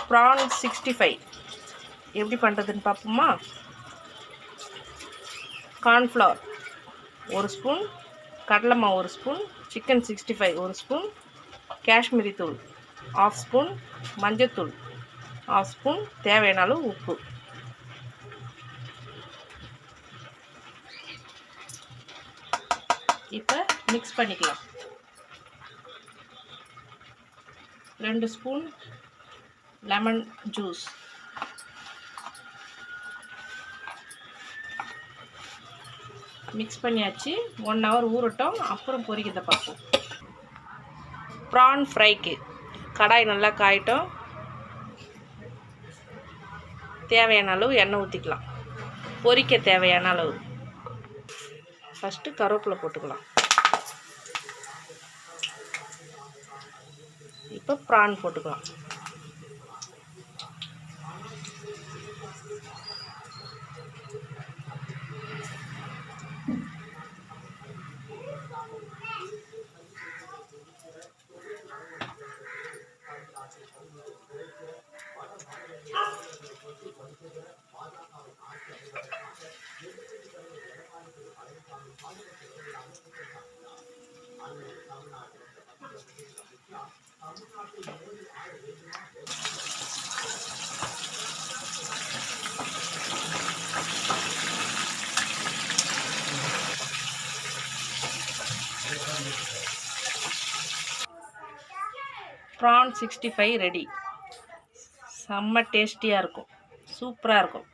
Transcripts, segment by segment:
PRAN 65 எப்படி பண்ணுறதுன்னு பார்ப்போமா? கார்ன்ஃப்ளவர் 1 ஸ்பூன், கடலை மாவு 1 ஸ்பூன், சிக்கன் 65 1 ஸ்பூன், காஷ்மீரி தூள் 1/2 ஸ்பூன், மஞ்சத்தூள் 1/2 ஸ்பூன், தேவையான அளவு உப்பு. இப்போ மிக்ஸ் பண்ணிக்கலாம். 2 ஸ்பூன் லெமன் ஜூஸ், மிக்ஸ் பண்ணியாச்சு. 1 ஹவர் ஊறட்டும், அப்புறம் பொரிக்கிறத பார்ப்போம். ப்ரான் ஃப்ரைக்கு கடாய் நல்லா காயட்டும். தேவையான அளவு எண்ணெய் ஊற்றிக்கலாம். பொரிக்க தேவையான அளவு. ஃபஸ்ட்டு கருவேப்பிலை போட்டுக்கலாம். இப்போ ப்ரான் போட்டுக்கலாம். Prawn 65 ready. செம்ம டேஸ்டியாக இருக்கும், சூப்பராக இருக்கும்.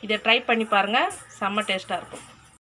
இதை ட்ரை பண்ணி பாருங்கள், செம்ம டேஸ்ட்டாக இருக்கும்.